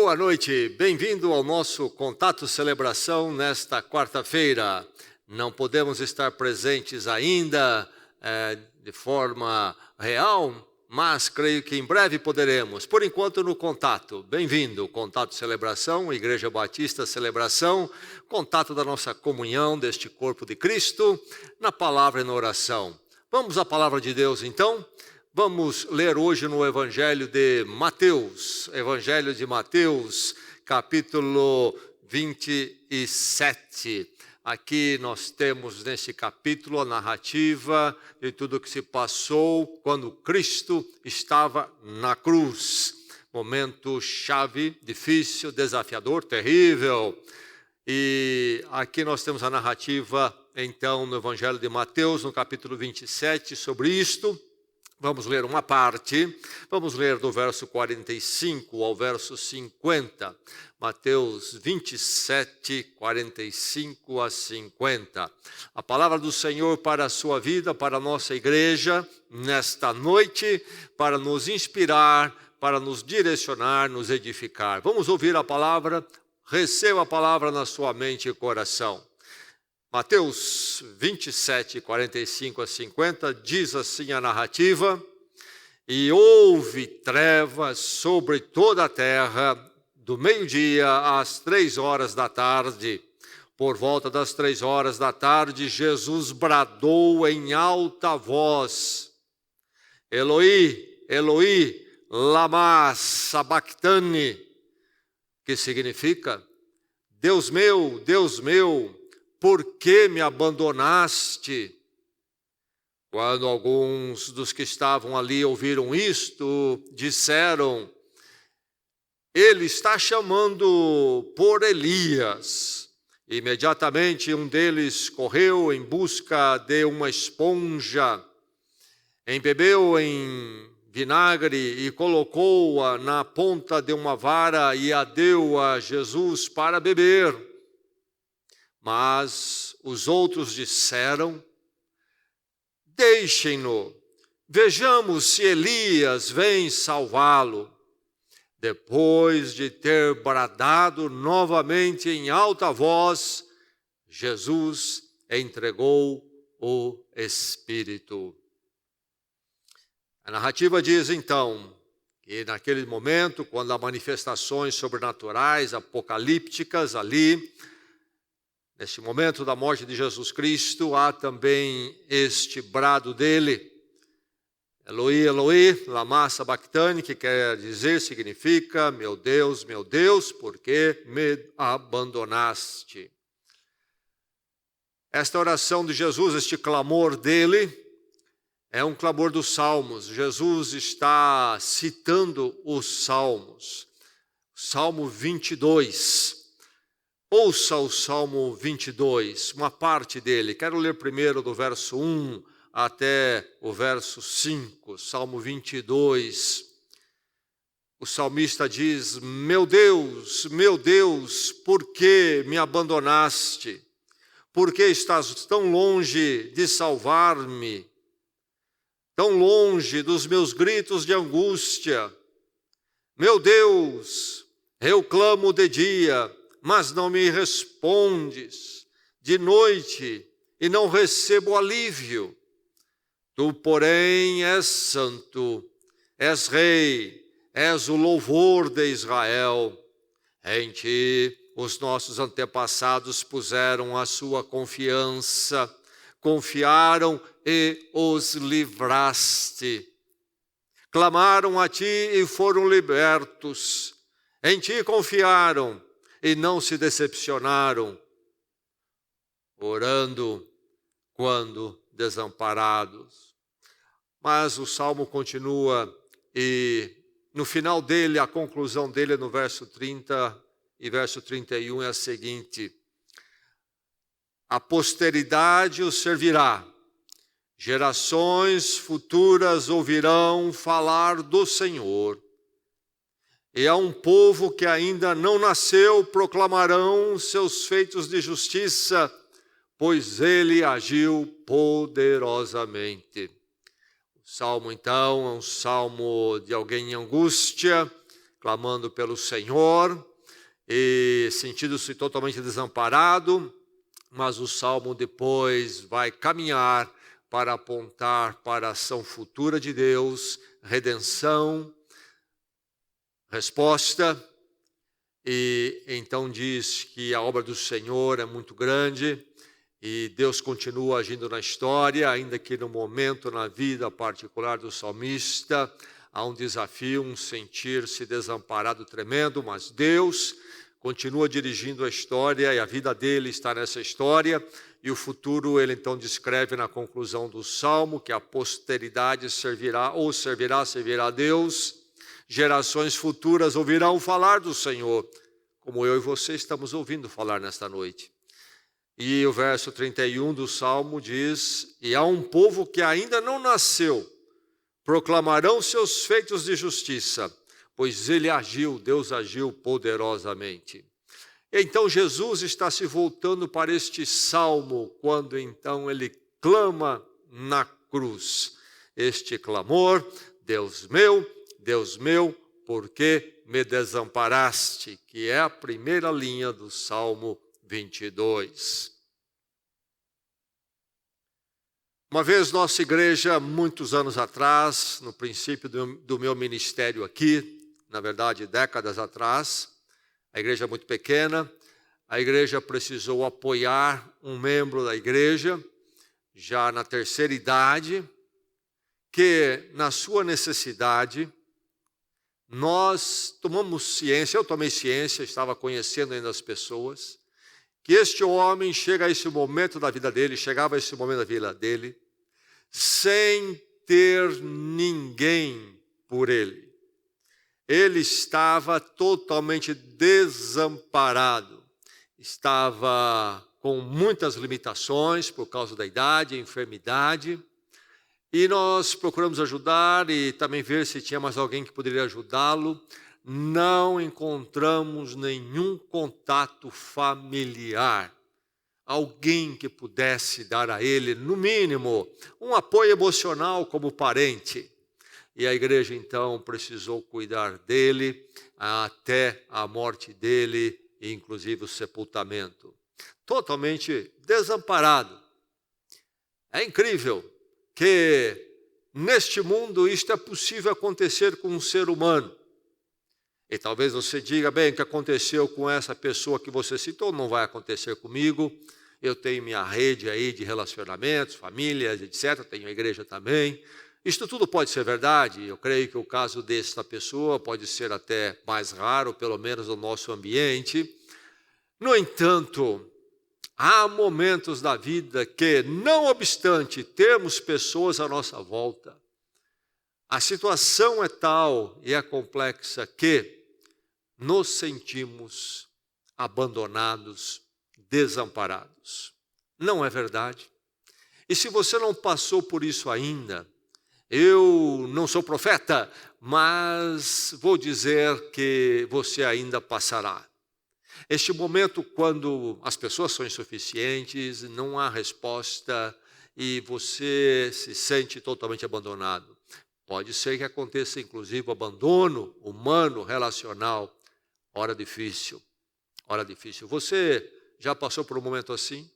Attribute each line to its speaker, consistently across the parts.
Speaker 1: Boa noite, bem-vindo ao nosso Contato Celebração nesta quarta-feira. Não podemos estar presentes ainda de forma real, mas creio que em breve poderemos. Por enquanto no contato, bem-vindo, Contato Celebração, Igreja Batista Celebração, contato da nossa comunhão deste corpo de Cristo, na palavra e na oração. Vamos à palavra de Deus então? Vamos ler hoje no Evangelho de Mateus, capítulo 27. Aqui nós temos nesse capítulo a narrativa de tudo o que se passou quando Cristo estava na cruz. Momento chave, difícil, desafiador, terrível. E aqui nós temos a narrativa, então, no Evangelho de Mateus, no capítulo 27, sobre isto. Vamos ler uma parte, vamos ler do verso 45 ao verso 50, Mateus 27, 45 a 50. A palavra do Senhor para a sua vida, para a nossa igreja, nesta noite, para nos inspirar, para nos direcionar, nos edificar. Vamos ouvir a palavra, receba a palavra na sua mente e coração. Mateus 27, 45 a 50, diz assim a narrativa: E houve trevas sobre toda a terra, do meio-dia às 3 horas da tarde. Por volta das 3 horas da tarde, Jesus bradou em alta voz: Eloi, Eloi, lama sabachthani, que significa: Deus meu, por que me abandonaste? Quando alguns dos que estavam ali ouviram isto, disseram: Ele está chamando por Elias. Imediatamente um deles correu em busca de uma esponja, embebeu em vinagre e colocou-a na ponta de uma vara e a deu a Jesus para beber. Mas os outros disseram: Deixem-no, vejamos se Elias vem salvá-lo. Depois de ter bradado novamente em alta voz, Jesus entregou o Espírito. A narrativa diz então que naquele momento, quando há manifestações sobrenaturais, apocalípticas ali, neste momento da morte de Jesus Cristo, há também este brado dele: Eloi, Eloi, lama sabachthani, que quer dizer, significa: meu Deus, por que me abandonaste? Esta oração de Jesus, este clamor dele, é um clamor dos Salmos. Jesus está citando os Salmos. Salmo 22. Ouça o Salmo 22, uma parte dele. Quero ler primeiro do verso 1 até o verso 5. Salmo 22. O salmista diz: meu Deus, por que me abandonaste? Por que estás tão longe de salvar-me? Tão longe dos meus gritos de angústia? Meu Deus, eu clamo de dia, mas não me respondes, de noite, e não recebo alívio. Tu, porém, és santo, és rei, és o louvor de Israel. Em ti os nossos antepassados puseram a sua confiança, confiaram e os livraste. Clamaram a ti e foram libertos. Em ti confiaram e não se decepcionaram, orando quando desamparados. Mas o salmo continua e no final dele, a conclusão dele no verso 30 e verso 31 é a seguinte: a posteridade o servirá, gerações futuras ouvirão falar do Senhor. E a um povo que ainda não nasceu proclamarão seus feitos de justiça, pois ele agiu poderosamente. O salmo, então, é um salmo de alguém em angústia, clamando pelo Senhor e sentindo-se totalmente desamparado, mas o salmo depois vai caminhar para apontar para a ação futura de Deus, redenção, resposta, e então diz que a obra do Senhor é muito grande e Deus continua agindo na história, ainda que no momento na vida particular do salmista há um desafio, um sentir-se desamparado tremendo, mas Deus continua dirigindo a história e a vida dele está nessa história. E o futuro ele então descreve na conclusão do Salmo, que a posteridade servirá a Deus. Gerações futuras ouvirão falar do Senhor, como eu e você estamos ouvindo falar nesta noite. E o verso 31 do Salmo diz: e há um povo que ainda não nasceu, proclamarão seus feitos de justiça, pois ele agiu, Deus agiu poderosamente. Então Jesus está se voltando para este salmo, quando então ele clama na cruz. Este clamor: Deus meu, por que me desamparaste? Que é a primeira linha do Salmo 22. Uma vez nossa igreja, muitos anos atrás, no princípio do meu ministério aqui, na verdade décadas atrás, a igreja é muito pequena, a igreja precisou apoiar um membro da igreja, já na terceira idade, que na sua necessidade, nós tomamos ciência, eu tomei ciência, estava conhecendo ainda as pessoas, que este homem chegava a esse momento da vida dele, sem ter ninguém por ele. Ele estava totalmente desamparado, estava com muitas limitações por causa da idade, enfermidade, e nós procuramos ajudar e também ver se tinha mais alguém que poderia ajudá-lo. Não encontramos nenhum contato familiar, alguém que pudesse dar a ele, no mínimo, um apoio emocional como parente. E a igreja, então, precisou cuidar dele até a morte dele, e inclusive o sepultamento. Totalmente desamparado. É incrível que neste mundo isto é possível acontecer com um ser humano. E talvez você diga: bem, o que aconteceu com essa pessoa que você citou não vai acontecer comigo. Eu tenho minha rede aí de relacionamentos, famílias, etc. Tenho a igreja também. Isto tudo pode ser verdade. Eu creio que o caso desta pessoa pode ser até mais raro, pelo menos no nosso ambiente. No entanto, há momentos da vida que, não obstante termos pessoas à nossa volta, a situação é tal e é complexa que nos sentimos abandonados, desamparados. Não é verdade? E se você não passou por isso ainda, eu não sou profeta, mas vou dizer que você ainda passará. Este momento quando as pessoas são insuficientes, não há resposta e você se sente totalmente abandonado. Pode ser que aconteça inclusive o abandono humano, relacional. Hora difícil. Você já passou por um momento assim?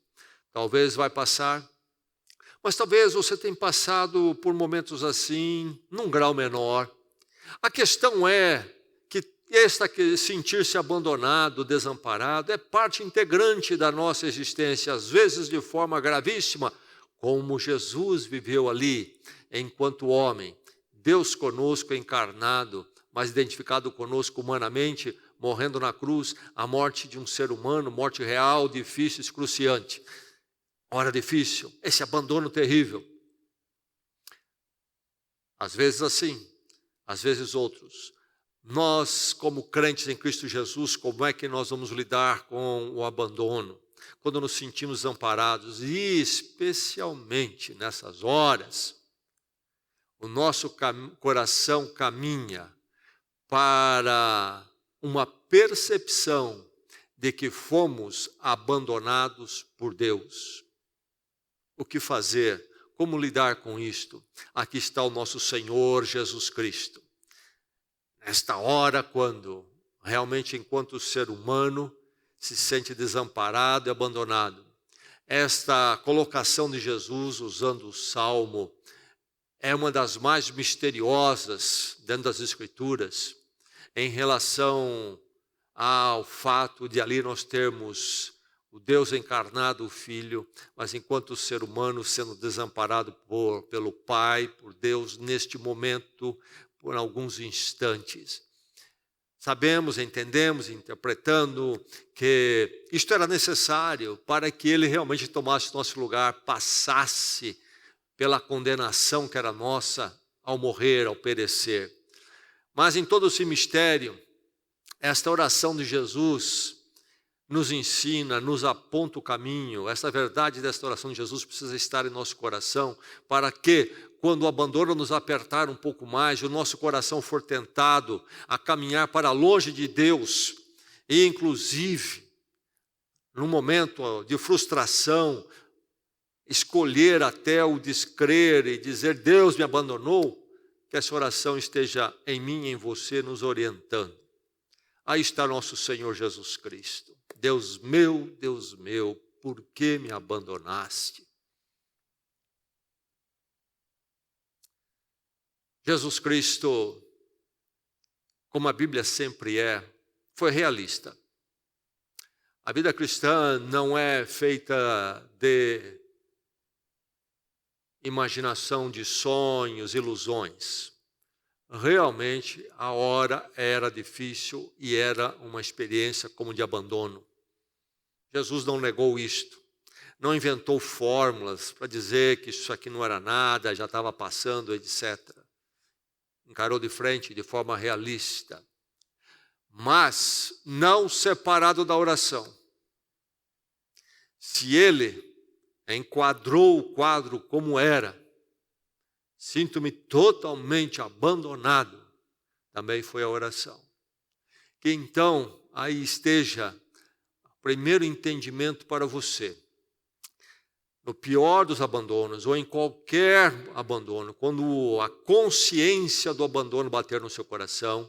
Speaker 1: Talvez vai passar. Mas talvez você tenha passado por momentos assim, num grau menor. A questão é que sentir-se abandonado, desamparado, é parte integrante da nossa existência, às vezes de forma gravíssima, como Jesus viveu ali, enquanto homem. Deus conosco encarnado, mas identificado conosco humanamente, morrendo na cruz, a morte de um ser humano, morte real, difícil, excruciante. Hora difícil, esse abandono terrível. Às vezes assim, às vezes outros. Nós, como crentes em Cristo Jesus, como é que nós vamos lidar com o abandono? Quando nos sentimos desamparados, e especialmente nessas horas, o nosso coração caminha para uma percepção de que fomos abandonados por Deus. O que fazer? Como lidar com isto? Aqui está o nosso Senhor Jesus Cristo. Esta hora, quando realmente, enquanto ser humano, se sente desamparado e abandonado. Esta colocação de Jesus, usando o Salmo, é uma das mais misteriosas dentro das Escrituras, em relação ao fato de ali nós termos o Deus encarnado, o Filho, mas enquanto ser humano sendo desamparado pelo Pai, por Deus, neste momento, por alguns instantes. Sabemos, entendemos, interpretando que isto era necessário para que ele realmente tomasse nosso lugar, passasse pela condenação que era nossa ao morrer, ao perecer. Mas em todo esse mistério, esta oração de Jesus nos ensina, nos aponta o caminho. Essa verdade desta oração de Jesus precisa estar em nosso coração, para que, quando o abandono nos apertar um pouco mais, e o nosso coração for tentado a caminhar para longe de Deus, e inclusive, num momento de frustração, escolher até o descrer e dizer, Deus me abandonou, que essa oração esteja em mim e em você, nos orientando. Aí está nosso Senhor Jesus Cristo. Deus meu, por que me abandonaste? Jesus Cristo, como a Bíblia sempre é, foi realista. A vida cristã não é feita de imaginação de sonhos, ilusões. Realmente a hora era difícil e era uma experiência como de abandono. Jesus não negou isto, não inventou fórmulas para dizer que isso aqui não era nada, já estava passando, etc. Encarou de frente de forma realista, mas não separado da oração. Se ele enquadrou o quadro como era, sinto-me totalmente abandonado, também foi a oração. Que então aí esteja o primeiro entendimento para você. No pior dos abandonos, ou em qualquer abandono, quando a consciência do abandono bater no seu coração,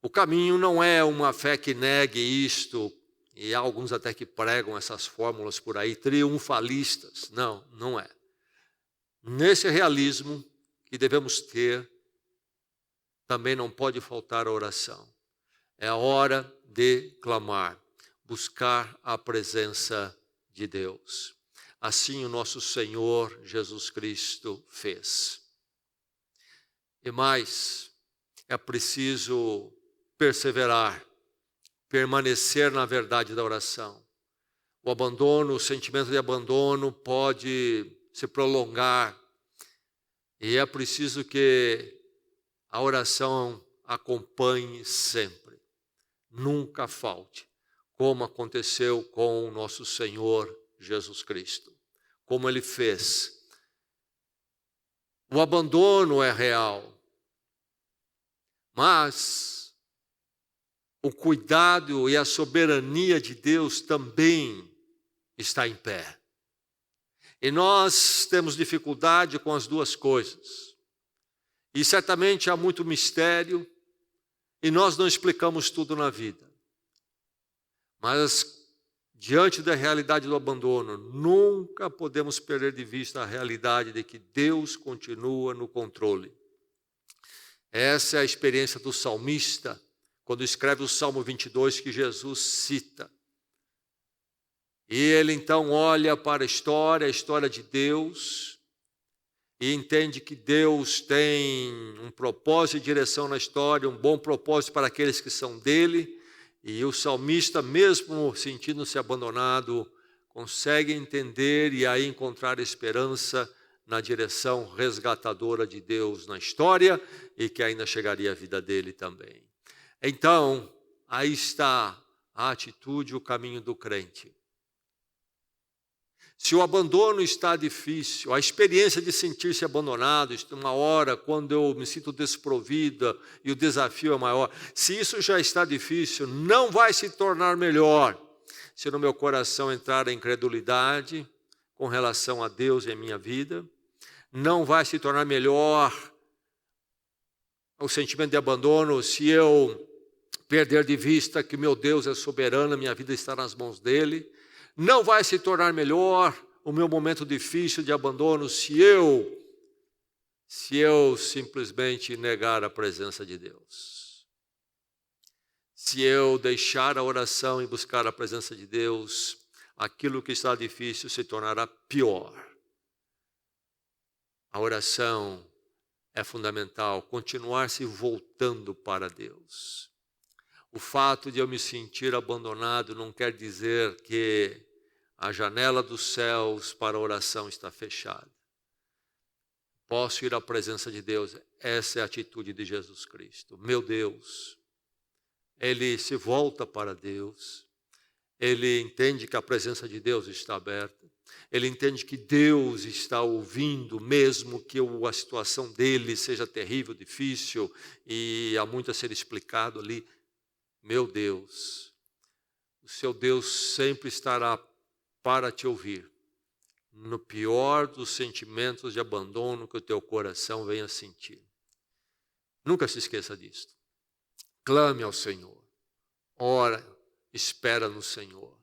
Speaker 1: o caminho não é uma fé que negue isto, e há alguns até que pregam essas fórmulas por aí, triunfalistas. Não, não é. Nesse realismo que devemos ter, também não pode faltar a oração. É a hora de clamar, buscar a presença de Deus. Assim o nosso Senhor Jesus Cristo fez. E mais, é preciso perseverar, permanecer na verdade da oração. O abandono, o sentimento de abandono pode se prolongar, e é preciso que a oração acompanhe sempre, nunca falte, como aconteceu com o nosso Senhor Jesus Cristo, como ele fez. O abandono é real, mas o cuidado e a soberania de Deus também está em pé. E nós temos dificuldade com as duas coisas. E certamente há muito mistério, e nós não explicamos tudo na vida. Mas, diante da realidade do abandono, nunca podemos perder de vista a realidade de que Deus continua no controle. Essa é a experiência do salmista, quando escreve o Salmo 22, que Jesus cita. E ele então olha para a história de Deus, e entende que Deus tem um propósito e direção na história, um bom propósito para aqueles que são dele, e o salmista, mesmo sentindo-se abandonado, consegue entender e aí encontrar esperança na direção resgatadora de Deus na história, e que ainda chegaria à vida dele também. Então, aí está a atitude, o caminho do crente. Se o abandono está difícil, a experiência de sentir-se abandonado, uma hora quando eu me sinto desprovida e o desafio é maior, se isso já está difícil, não vai se tornar melhor se no meu coração entrar a incredulidade com relação a Deus e a minha vida, não vai se tornar melhor o sentimento de abandono, se eu perder de vista que meu Deus é soberano, minha vida está nas mãos dele, não vai se tornar melhor o meu momento difícil de abandono se eu simplesmente negar a presença de Deus. Se eu deixar a oração e buscar a presença de Deus, aquilo que está difícil se tornará pior. A oração é fundamental, continuar se voltando para Deus. O fato de eu me sentir abandonado não quer dizer que a janela dos céus para a oração está fechada. Posso ir à presença de Deus. Essa é a atitude de Jesus Cristo. Meu Deus, ele se volta para Deus. Ele entende que a presença de Deus está aberta. Ele entende que Deus está ouvindo, mesmo que a situação dele seja terrível, difícil, e há muito a ser explicado ali. Meu Deus, o seu Deus sempre estará para te ouvir, no pior dos sentimentos de abandono que o teu coração venha sentir. Nunca se esqueça disto. Clame ao Senhor, ora, espera no Senhor,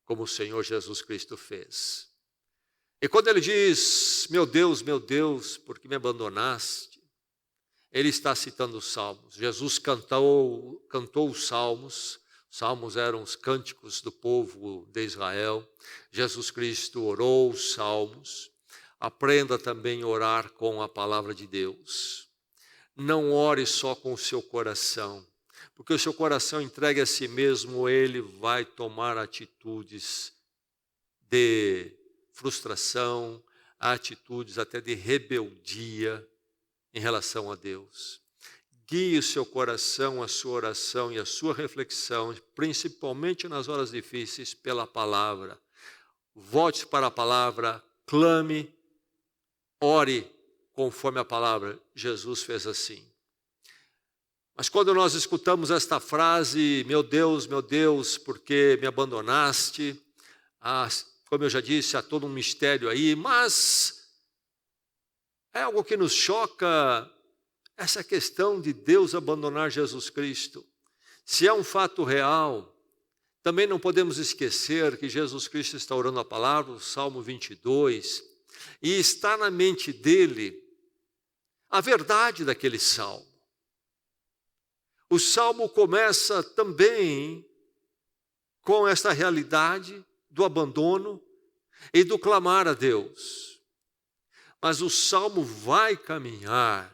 Speaker 1: como o Senhor Jesus Cristo fez. E quando ele diz, meu Deus, por que me abandonaste? Ele está citando os salmos. Jesus cantou os salmos. Os salmos eram os cânticos do povo de Israel. Jesus Cristo orou os salmos. Aprenda também a orar com a palavra de Deus. Não ore só com o seu coração, porque o seu coração entregue a si mesmo, ele vai tomar atitudes de frustração, atitudes até de rebeldia em relação a Deus. Guie o seu coração, a sua oração e a sua reflexão, principalmente nas horas difíceis, pela palavra. Volte para a palavra, clame, ore conforme a palavra. Jesus fez assim. Mas quando nós escutamos esta frase, meu Deus, por que me abandonaste? Como eu já disse, há todo um mistério aí, mas é algo que nos choca, essa questão de Deus abandonar Jesus Cristo. Se é um fato real, também não podemos esquecer que Jesus Cristo está orando a palavra, o Salmo 22, e está na mente dele a verdade daquele salmo. O salmo começa também com esta realidade do abandono e do clamar a Deus. Mas o salmo vai caminhar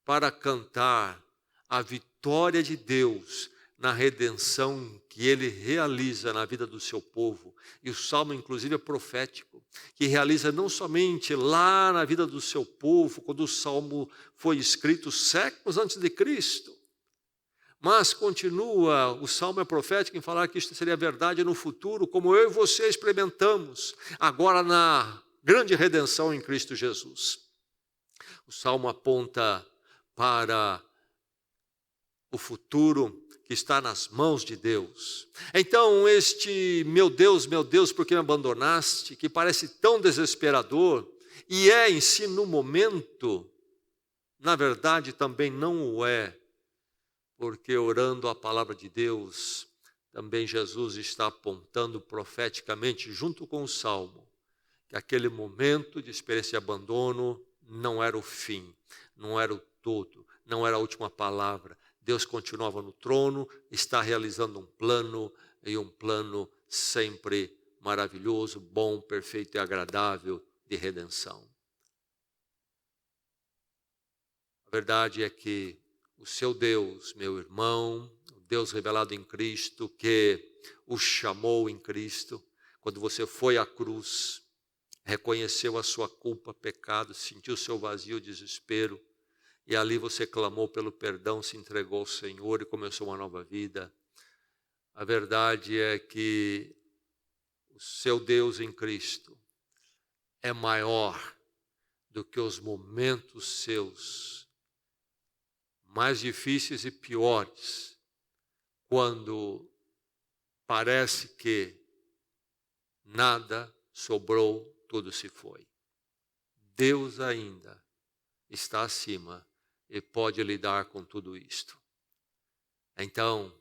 Speaker 1: para cantar a vitória de Deus na redenção que ele realiza na vida do seu povo. E o salmo, inclusive, é profético, que realiza não somente lá na vida do seu povo, quando o salmo foi escrito séculos antes de Cristo, mas continua, o salmo é profético em falar que isto seria verdade no futuro, como eu e você experimentamos agora na grande redenção em Cristo Jesus. O salmo aponta para o futuro que está nas mãos de Deus. Então este meu Deus, por que me abandonaste, que parece tão desesperador, e é em si no momento, na verdade também não o é, porque orando a palavra de Deus, também Jesus está apontando profeticamente, junto com o salmo, que aquele momento de experiência de abandono não era o fim, não era o todo, não era a última palavra. Deus continuava no trono, está realizando um plano, e um plano sempre maravilhoso, bom, perfeito e agradável de redenção. A verdade é que o seu Deus, meu irmão, o Deus revelado em Cristo, que o chamou em Cristo, quando você foi à cruz, reconheceu a sua culpa, pecado, sentiu o seu vazio, desespero, e ali você clamou pelo perdão, se entregou ao Senhor e começou uma nova vida. A verdade é que o seu Deus em Cristo é maior do que os momentos seus mais difíceis e piores, quando parece que nada sobrou, tudo se foi. Deus ainda está acima e pode lidar com tudo isto. Então,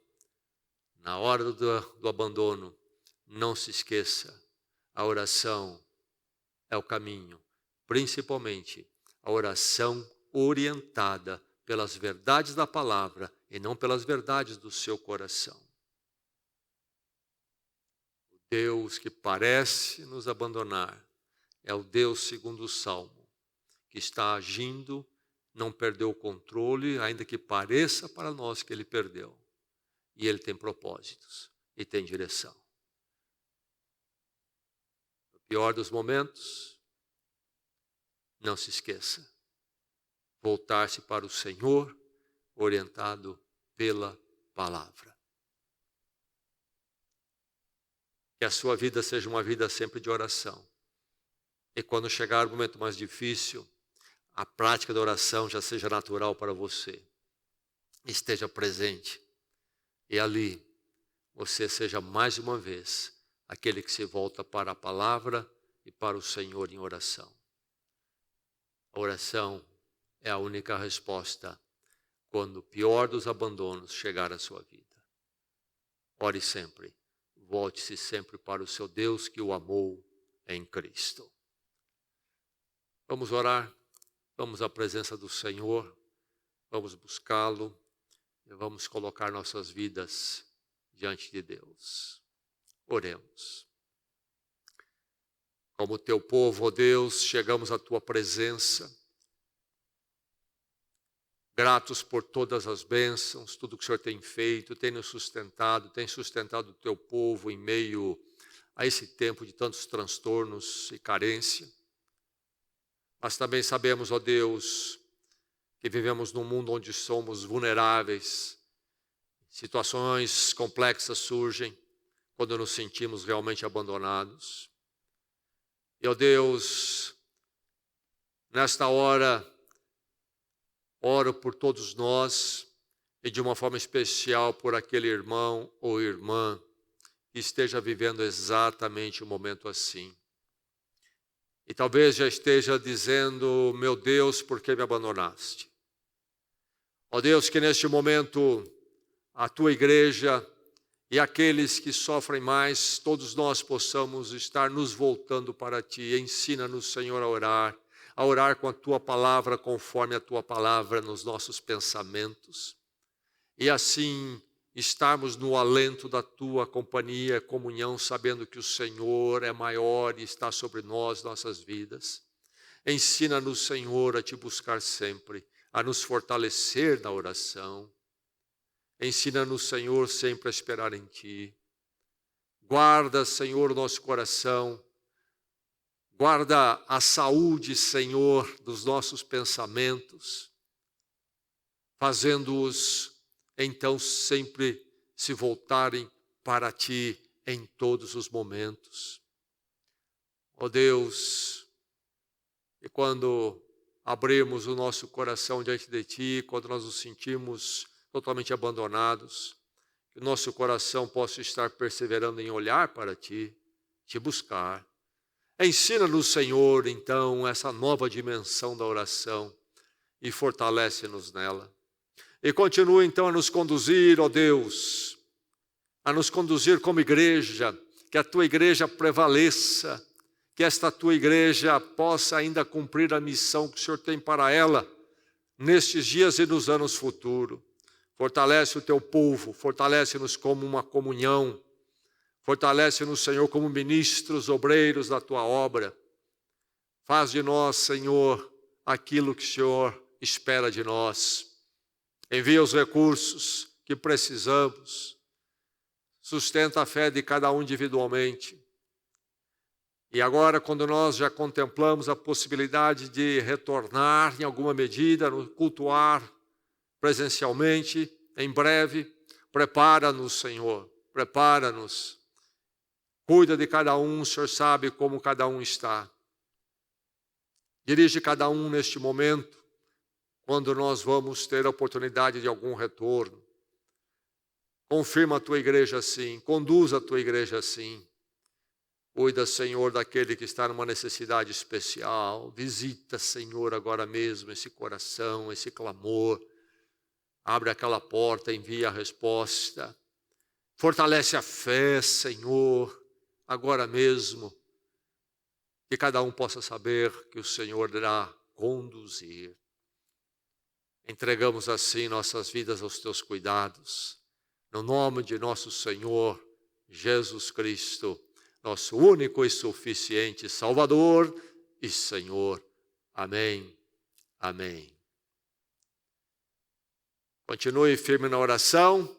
Speaker 1: na hora do abandono, não se esqueça, a oração é o caminho, principalmente a oração orientada pelas verdades da palavra e não pelas verdades do seu coração. O Deus que parece nos abandonar é o Deus, segundo o Salmo, que está agindo, não perdeu o controle, ainda que pareça para nós que ele perdeu. E ele tem propósitos e tem direção. No pior dos momentos, não se esqueça, voltar-se para o Senhor, orientado pela palavra. Que a sua vida seja uma vida sempre de oração. E quando chegar o momento mais difícil, a prática da oração já seja natural para você. Esteja presente. E ali, você seja mais uma vez aquele que se volta para a palavra e para o Senhor em oração. A oração é a única resposta quando o pior dos abandonos chegar à sua vida. Ore sempre, volte-se sempre para o seu Deus que o amou em Cristo. Vamos orar, vamos à presença do Senhor, vamos buscá-lo e vamos colocar nossas vidas diante de Deus. Oremos. Como teu povo, ó Deus, chegamos à tua presença, gratos por todas as bênçãos, tudo que o Senhor tem feito, tem nos sustentado, tem sustentado o teu povo em meio a esse tempo de tantos transtornos e carência. Mas também sabemos, ó Deus, que vivemos num mundo onde somos vulneráveis, situações complexas surgem quando nos sentimos realmente abandonados. E, ó Deus, nesta hora, oro por todos nós e de uma forma especial por aquele irmão ou irmã que esteja vivendo exatamente um momento assim. E talvez já esteja dizendo, meu Deus, por que me abandonaste? Ó Deus, que neste momento a tua igreja e aqueles que sofrem mais, todos nós possamos estar nos voltando para ti. Ensina-nos, Senhor, a orar com a tua palavra, conforme a tua palavra nos nossos pensamentos. E assim estarmos no alento da tua companhia, comunhão, sabendo que o Senhor é maior e está sobre nós, nossas vidas. Ensina-nos, Senhor, a te buscar sempre, a nos fortalecer na oração. Ensina-nos, Senhor, sempre a esperar em ti. Guarda, Senhor, o nosso coração. Guarda a saúde, Senhor, dos nossos pensamentos, fazendo-os então sempre se voltarem para ti em todos os momentos. Ó Deus, e quando abrimos o nosso coração diante de ti, quando nós nos sentimos totalmente abandonados, que o nosso coração possa estar perseverando em olhar para ti, te buscar. Ensina-nos, Senhor, então, essa nova dimensão da oração e fortalece-nos nela. E continua então a nos conduzir, ó Deus, a nos conduzir como igreja, que a tua igreja prevaleça, que esta tua igreja possa ainda cumprir a missão que o Senhor tem para ela, nestes dias e nos anos futuros. Fortalece o teu povo, fortalece-nos como uma comunhão, fortalece-nos, Senhor, como ministros, obreiros da tua obra. Faz de nós, Senhor, aquilo que o Senhor espera de nós. Envia os recursos que precisamos. Sustenta a fé de cada um individualmente. E agora, quando nós já contemplamos a possibilidade de retornar em alguma medida, cultuar presencialmente, em breve, prepara-nos, Senhor, prepara-nos. Cuida de cada um, o Senhor sabe como cada um está. Dirige cada um neste momento, quando nós vamos ter a oportunidade de algum retorno. Confirma a tua igreja assim, conduz a tua igreja assim. Cuida, Senhor, daquele que está numa necessidade especial. Visita, Senhor, agora mesmo esse coração, esse clamor. Abre aquela porta, envia a resposta. Fortalece a fé, Senhor, agora mesmo. Que cada um possa saber que o Senhor irá conduzir. Entregamos assim nossas vidas aos teus cuidados. No nome de nosso Senhor Jesus Cristo, nosso único e suficiente Salvador e Senhor. Amém. Amém. Continue firme na oração.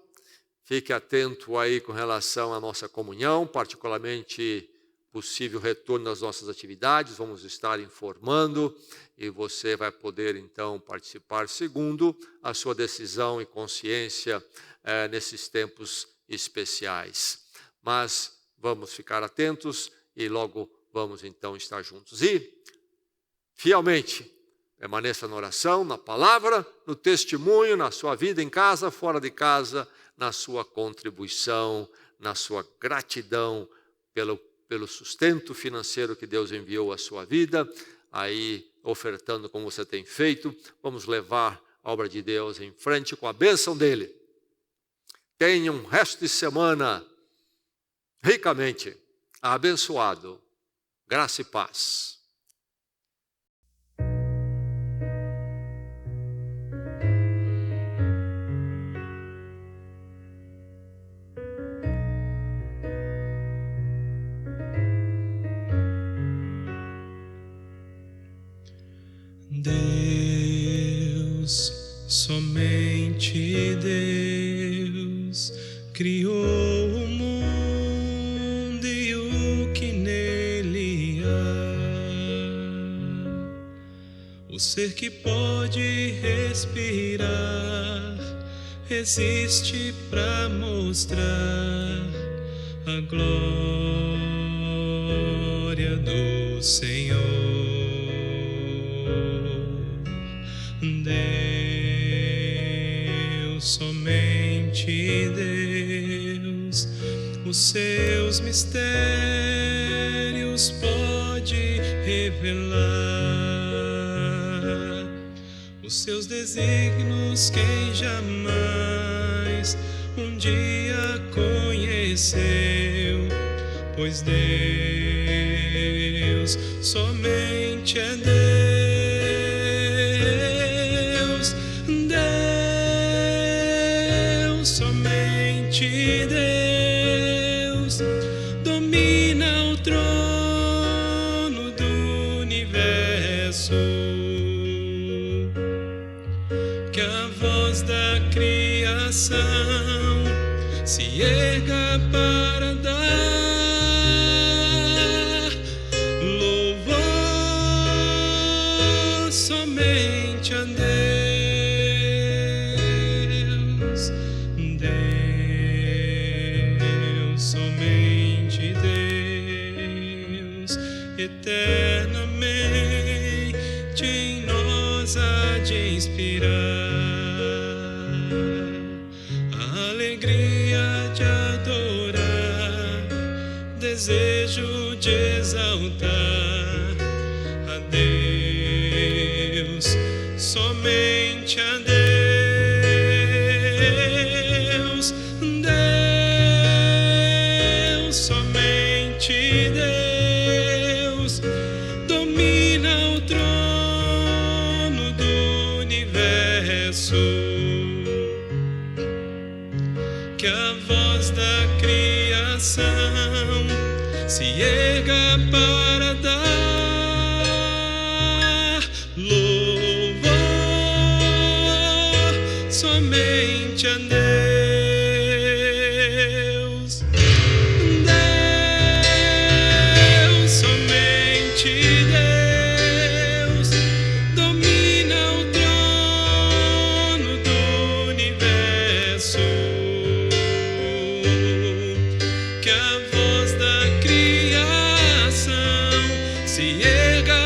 Speaker 1: Fique atento aí com relação à nossa comunhão, particularmente possível retorno das nossas atividades. Vamos estar informando e você vai poder então participar segundo a sua decisão e consciência nesses tempos especiais. Mas vamos ficar atentos e logo vamos então estar juntos. E fielmente permaneça na oração, na palavra, no testemunho, na sua vida em casa, fora de casa, na sua contribuição, na sua gratidão pelo sustento financeiro que Deus enviou à sua vida, aí ofertando como você tem feito. Vamos levar a obra de Deus em frente com a bênção dele. Tenha um resto de semana ricamente abençoado. Graça e paz.
Speaker 2: Deus, somente Deus, criou o mundo e o que nele há. O ser que pode respirar existe para mostrar a glória do Senhor. Deus, somente Deus, os seus mistérios pode revelar, os seus desígnios quem jamais um dia conheceu, pois Deus somente é Deus. Deus domina o trono do universo, que a voz da criação se erga para dar louvor somente a Deus. Somente Deus, eternamente em nós há de inspirar a alegria de adorar, desejo de exaltar a Deus, somente a Deus. Somente Deus domina o trono do universo, que a voz da criação se erga para dar louvor somente a Deus. Deus domina o trono do universo, que a voz da criação se erga